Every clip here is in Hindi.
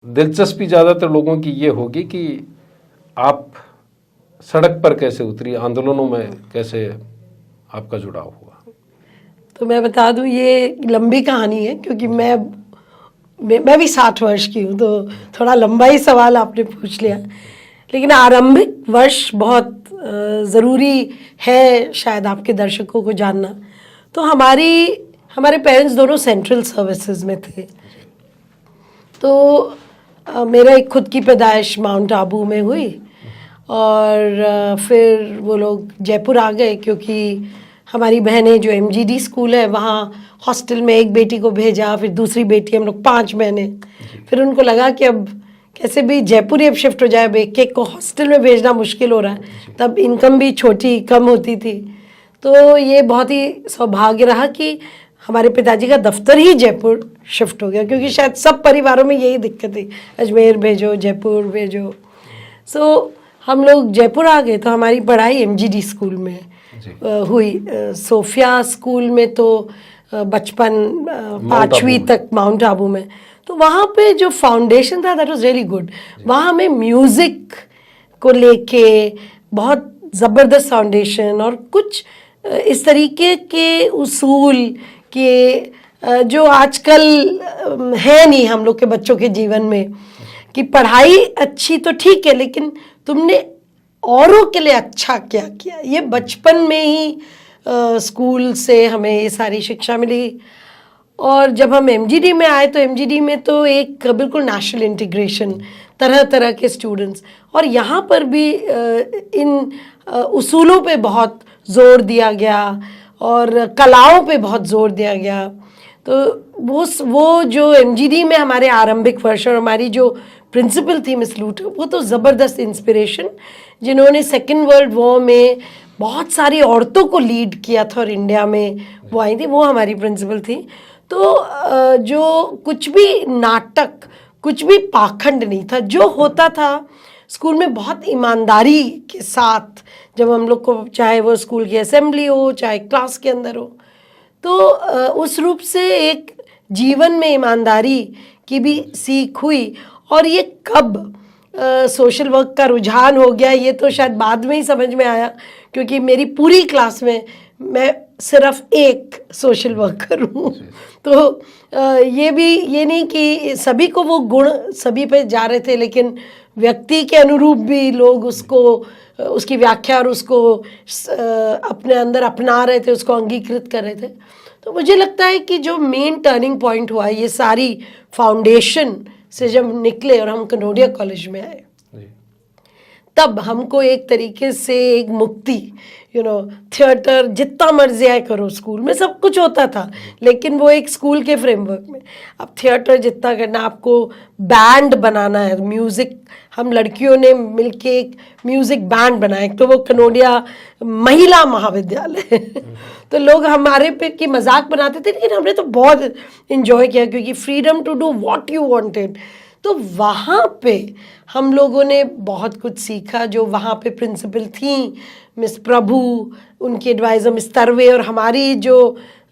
दिलचस्पी ज़्यादातर लोगों की ये होगी कि आप सड़क पर कैसे उतरी, आंदोलनों में कैसे आपका जुड़ाव हुआ। तो मैं बता दूं, ये लंबी कहानी है क्योंकि मैं भी 60 वर्ष की हूँ, तो थोड़ा लंबा ही सवाल आपने पूछ लिया। लेकिन आरंभिक वर्ष बहुत ज़रूरी है शायद आपके दर्शकों को जानना। तो हमारे पेरेंट्स दोनों सेंट्रल सर्विसेज में थे। तो मेरा एक खुद की पैदाइश माउंट आबू में हुई और फिर वो लोग जयपुर आ गए क्योंकि हमारी बहनें जो एमजीडी स्कूल है वहाँ हॉस्टल में एक बेटी को भेजा, फिर दूसरी बेटी, हम लोग 5 बहनें। फिर उनको लगा कि अब कैसे भी जयपुर ही अब शिफ्ट हो जाए, अब एक को हॉस्टल में भेजना मुश्किल हो रहा है। तब इनकम भी छोटी कम होती थी। तो ये बहुत ही सौभाग्य रहा कि हमारे पिताजी का दफ्तर ही जयपुर शिफ्ट हो गया, क्योंकि शायद सब परिवारों में यही दिक्कत थी, अजमेर भेजो, जयपुर भेजो। सो हम लोग जयपुर आ गए। तो हमारी पढ़ाई एमजीडी स्कूल में हुई। सोफिया स्कूल में तो बचपन 5वीं तक माउंट आबू में। तो वहाँ पे जो फाउंडेशन था दैट वाज रियली गुड। वहाँ हमें म्यूज़िक को लेके बहुत ज़बरदस्त फाउंडेशन और कुछ इस तरीके के उसूल के जो आजकल है नहीं हम लोग के बच्चों के जीवन में, कि पढ़ाई अच्छी तो ठीक है लेकिन तुमने औरों के लिए अच्छा क्या किया। ये बचपन में ही स्कूल से हमें ये सारी शिक्षा मिली। और जब हम एमजीडी में आए तो एमजीडी में तो एक बिल्कुल नेशनल इंटीग्रेशन, तरह तरह के स्टूडेंट्स, और यहाँ पर भी इन उसूलों पे बहुत ज़ोर दिया गया और कलाओं पे बहुत ज़ोर दिया गया। तो वो जो एमजीडी में हमारे आरंभिक वर्ष और हमारी जो प्रिंसिपल थी मिस लूटर, वो तो ज़बरदस्त इंस्पिरेशन, जिन्होंने सेकेंड वर्ल्ड वॉर में बहुत सारी औरतों को लीड किया था और इंडिया में वो आई थी, वो हमारी प्रिंसिपल थी। तो जो कुछ भी नाटक, कुछ भी पाखंड नहीं था, जो होता था स्कूल में बहुत ईमानदारी के साथ, जब हम लोग को चाहे वो स्कूल की असेंबली हो चाहे क्लास के अंदर हो, तो उस रूप से एक जीवन में ईमानदारी की भी सीख हुई। और ये कब सोशल वर्क का रुझान हो गया ये तो शायद बाद में ही समझ में आया, क्योंकि मेरी पूरी क्लास में मैं सिर्फ एक सोशल वर्कर हूँ। तो ये नहीं कि सभी को वो गुण सभी पे जा रहे थे, लेकिन व्यक्ति के अनुरूप भी लोग उसकी व्याख्या और उसको अपने अंदर अपना रहे थे, उसको अंगीकृत कर रहे थे। तो मुझे लगता है कि जो मेन टर्निंग पॉइंट हुआ, ये सारी फाउंडेशन से जब निकले और हम कनोडिया कॉलेज में आए, तब हमको एक तरीके से एक मुक्ति, थिएटर जितना मर्जी आए करो, स्कूल में सब कुछ होता था लेकिन वो एक स्कूल के फ्रेमवर्क में। अब थिएटर जितना करना, आपको बैंड बनाना है, म्यूज़िक, हम लड़कियों ने मिलके एक म्यूज़िक बैंड बनाया, तो वो कनोडिया महिला महाविद्यालय तो लोग हमारे पे की मजाक बनाते थे, लेकिन हमने तो बहुत इन्जॉय किया क्योंकि freedom to do what you wanted. तो वहाँ पे हम लोगों ने बहुत कुछ सीखा। जो वहाँ पे प्रिंसिपल थी मिस प्रभु, उनकी एडवाइज़र मिस तरवे, और हमारी जो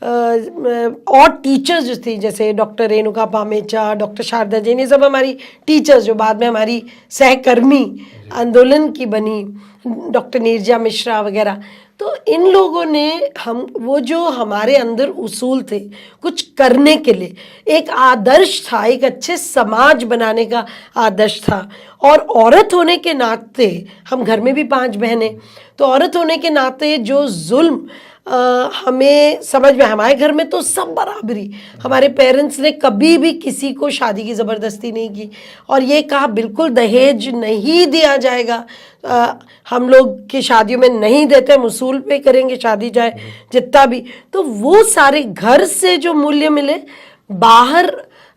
और टीचर्स जो थी जैसे डॉक्टर रेणुका पामेचा, डॉक्टर शारदा जैन, ये सब हमारी टीचर्स जो बाद में हमारी सहकर्मी आंदोलन की बनी, डॉक्टर नीरजा मिश्रा वगैरह। तो इन लोगों ने वो जो हमारे अंदर उसूल थे कुछ करने के लिए, एक आदर्श था, एक अच्छे समाज बनाने का आदर्श था। और औरत होने के नाते, हम घर में भी 5 बहनें, तो औरत होने के नाते जो जुल्म हमें समझ में, हमारे घर में तो सब बराबरी, हमारे पेरेंट्स ने कभी भी किसी को शादी की ज़बरदस्ती नहीं की और ये कहा बिल्कुल दहेज नहीं दिया जाएगा, हम लोग की शादियों में नहीं देते, हम उसूल पे करेंगे शादी चाहे जितना भी। तो वो सारे घर से जो मूल्य मिले, बाहर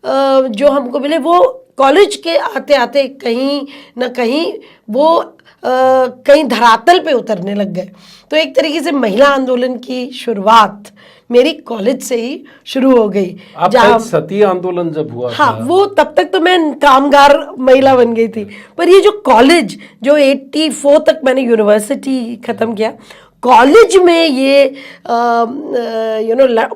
जो हमको मिले, वो कॉलेज के आते आते कहीं ना कहीं वो कहीं धरातल पे उतरने लग गए। तो एक तरीके से महिला आंदोलन की शुरुआत मेरी कॉलेज से ही शुरू हो गई। जहाँ सती आंदोलन जब हुआ, हाँ, वो तब तक तो मैं कामगार महिला बन गई थी, पर ये जो कॉलेज, जो 84 तक मैंने यूनिवर्सिटी ख़त्म किया, कॉलेज में ये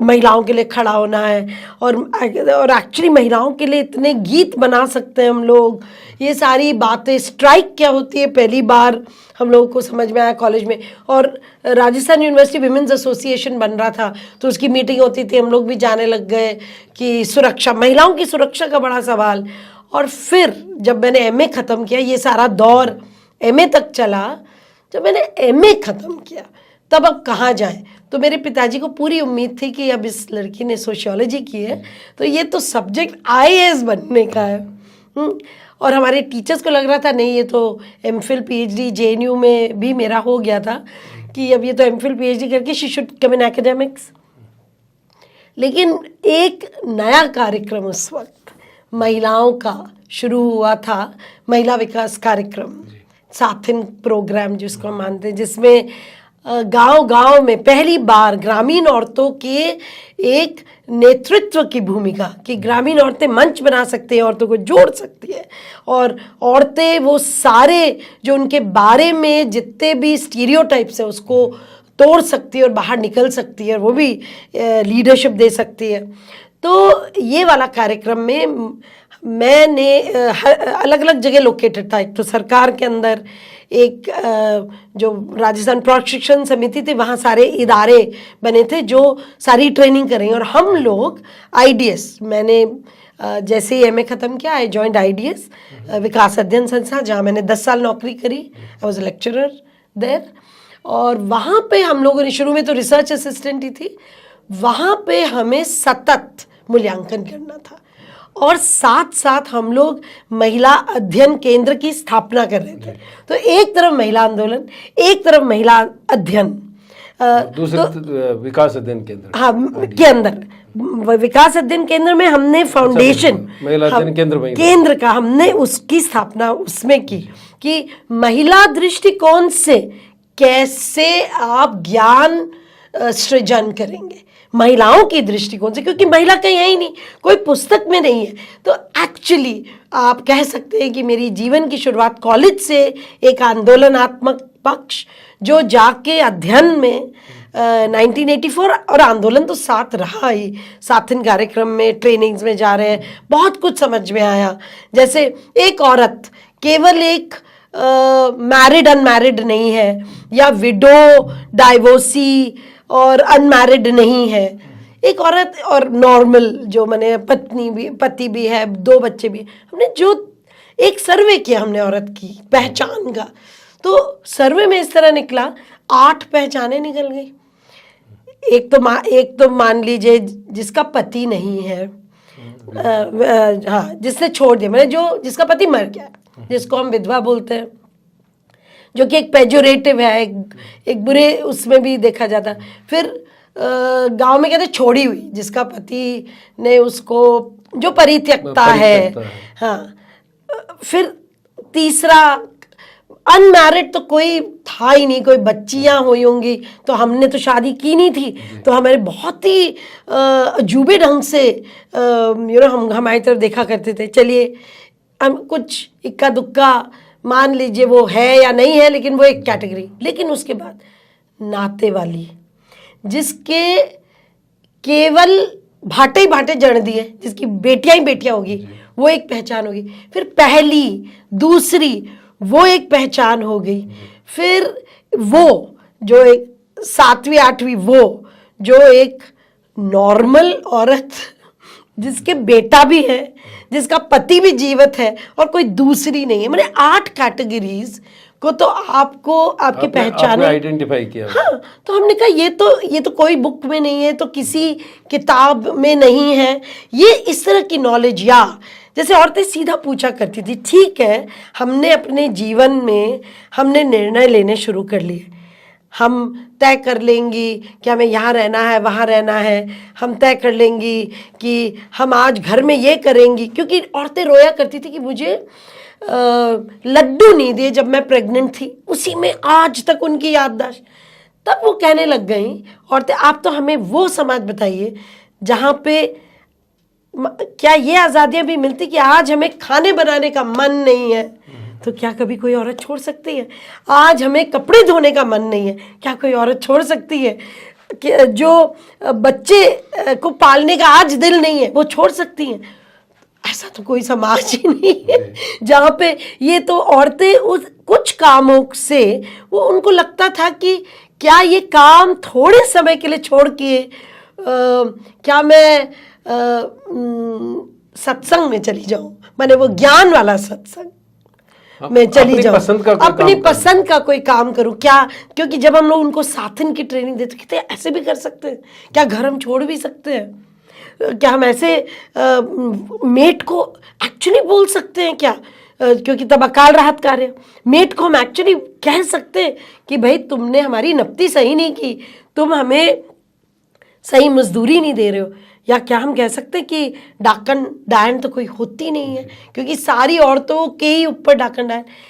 महिलाओं के लिए खड़ा होना है, और एक्चुअली महिलाओं के लिए इतने गीत बना सकते हैं हम लोग, ये सारी बातें, स्ट्राइक क्या होती है पहली बार हम लोगों को समझ में आया कॉलेज में। और राजस्थान यूनिवर्सिटी विमेंस एसोसिएशन बन रहा था, तो उसकी मीटिंग होती थी, हम लोग भी जाने लग गए कि सुरक्षा, महिलाओं की सुरक्षा का बड़ा सवाल। और फिर जब मैंने एमए ख़त्म किया, ये सारा दौर एमए तक चला, जब मैंने एमए ख़त्म किया तब अब कहाँ जाए, तो मेरे पिताजी को पूरी उम्मीद थी कि अब इस लड़की ने सोशियोलॉजी की है तो ये तो सब्जेक्ट आईएएस बनने का है। और हमारे टीचर्स को लग रहा था नहीं, ये तो एमफिल पीएचडी जेएनयू में भी मेरा हो गया था कि अब ये तो एमफिल पीएचडी करके she should come in academics. लेकिन एक नया कार्यक्रम उस वक्त महिलाओं का शुरू हुआ था, महिला विकास कार्यक्रम, साथिन प्रोग्राम जिसको हम मानते हैं, जिसमें गांव-गांव में पहली बार ग्रामीण औरतों के एक नेतृत्व की भूमिका, कि ग्रामीण औरतें मंच बना सकती हैं, औरतों को जोड़ सकती है, और औरतें वो सारे जो उनके बारे में जितने भी स्टीरियोटाइप्स हैं उसको तोड़ सकती है और बाहर निकल सकती है, और वो भी लीडरशिप दे सकती है। तो ये वाला कार्यक्रम में मैंने अलग अलग जगह लोकेटेड था, एक तो सरकार के अंदर, एक जो राजस्थान प्रशिक्षण समिति थी वहाँ सारे इदारे बने थे जो सारी ट्रेनिंग करेंगे, और हम लोग आईडीएस, मैंने जैसे ही एमए ख़त्म किया आई जॉइंड आईडीएस विकास अध्ययन संस्था, जहाँ मैंने 10 साल नौकरी करी, आई वॉज लेक्चरर देयर। और वहाँ पे हम लोगों ने, शुरू में तो रिसर्च असिस्टेंट ही थी, वहाँ पे हमें सतत मूल्यांकन करना था, और साथ साथ हम लोग महिला अध्ययन केंद्र की स्थापना कर रहे थे। तो एक तरफ महिला आंदोलन, एक तरफ महिला अध्ययन, दूसरे विकास अध्ययन केंद्र, हाँ, के अंदर विकास अध्ययन केंद्र में हमने फाउंडेशन महिला अध्ययन केंद्र का हमने उसकी स्थापना उसमें की, कि महिला दृष्टिकोण से कैसे आप ज्ञान सृजन करेंगे महिलाओं की दृष्टिकोण से, क्योंकि महिला कहीं है ही नहीं, कोई पुस्तक में नहीं है। तो एक्चुअली आप कह सकते हैं कि मेरी जीवन की शुरुआत कॉलेज से, एक आंदोलनात्मक पक्ष जो जाके अध्ययन में 1984, और आंदोलन तो साथ रहा ही, साथिन कार्यक्रम में, ट्रेनिंग्स में जा रहे हैं, बहुत कुछ समझ में आया। जैसे एक औरत केवल एक मैरिड अनमैरिड नहीं है, या विडो डाइवोर्सी और अनमैरिड नहीं है, एक औरत और नॉर्मल जो मैंने पति भी है, 2 बच्चे भी, हमने जो एक सर्वे किया हमने औरत की पहचान का, तो सर्वे में इस तरह निकला 8 पहचानें निकल गई। एक तो मान लीजिए जिसका पति नहीं है, हाँ, जिसने छोड़ दिया, मैंने जिसका पति मर गया, जिसको हम विधवा बोलते हैं, जो कि एक पेजोरेटिव है, एक बुरे उसमें भी देखा जाता। फिर गांव में कहते छोड़ी हुई, जिसका पति ने उसको, जो परित्यक्ता है, हाँ। फिर तीसरा अनमैरिड, तो कोई था ही नहीं, कोई बच्चियां हुई होंगी, तो हमने तो शादी की नहीं थी, तो हमारे बहुत ही अजूबे ढंग से हम हमारी तरफ देखा करते थे। चलिए हम कुछ इक्का दुक्का मान लीजिए वो है या नहीं है, लेकिन वो एक कैटेगरी। लेकिन उसके बाद नाते वाली, जिसके केवल भाटे ही भाटे जड़ दिए, जिसकी बेटियां ही बेटियां होगी, वो एक पहचान होगी। फिर पहली दूसरी, वो एक पहचान हो गई। फिर वो जो एक 7वीं 8वीं, वो जो एक नॉर्मल औरत, जिसके बेटा भी है, जिसका पति भी जीवित है, और कोई दूसरी नहीं है। मैंने 8 कैटेगरीज को तो आपको आपकी पहचान आइडेंटिफाई किया। हाँ, तो हमने कहा ये तो कोई बुक में नहीं है, तो किसी किताब में नहीं है, ये इस तरह की नॉलेज। या जैसे औरतें सीधा पूछा करती थी, ठीक है, हमने अपने जीवन में हमने निर्णय लेने शुरू कर लिए, हम तय कर लेंगी कि हमें यहाँ रहना है, वहाँ रहना है, हम तय कर लेंगी कि हम आज घर में ये करेंगी। क्योंकि औरतें रोया करती थी कि मुझे लड्डू नहीं दिए जब मैं प्रेग्नेंट थी, उसी में आज तक उनकी याददाश्त। तब वो कहने लग गई औरतें, आप तो हमें वो समाज बताइए जहाँ पे क्या ये आज़ादियाँ भी मिलती कि आज हमें खाने बनाने का मन नहीं है, तो क्या कभी कोई औरत छोड़ सकती है? आज हमें कपड़े धोने का मन नहीं है, क्या कोई औरत छोड़ सकती है? जो बच्चे को पालने का आज दिल नहीं है, वो छोड़ सकती हैं? ऐसा तो कोई समाज ही नहीं है जहाँ पे ये तो औरतें उस कुछ कामों से वो उनको लगता था कि क्या ये काम थोड़े समय के लिए छोड़ के क्या मैं सत्संग में चली जाऊं, माने वो ज्ञान वाला सत्संग में चली अपनी जाऊं, पसंद का कोई अपनी काम पसंद का कोई काम करूं क्या? क्योंकि जब हम लोग उनको साथन की ट्रेनिंग देते कहते हैं ऐसे भी कर सकते हैं क्या? घर हम छोड़ भी सकते हैं क्या? हम ऐसे मेट को एक्चुअली बोल सकते हैं क्या? क्योंकि तब अकाल राहत कार्य, मेट को हम एक्चुअली कह सकते हैं कि भाई तुमने हमारी नपती सही नहीं की, तुम हमें सही मजदूरी नहीं दे रहे हो? या क्या हम कह सकते हैं कि डाकन डायन तो कोई होती नहीं है, क्योंकि सारी औरतों के ही ऊपर डाकन डायन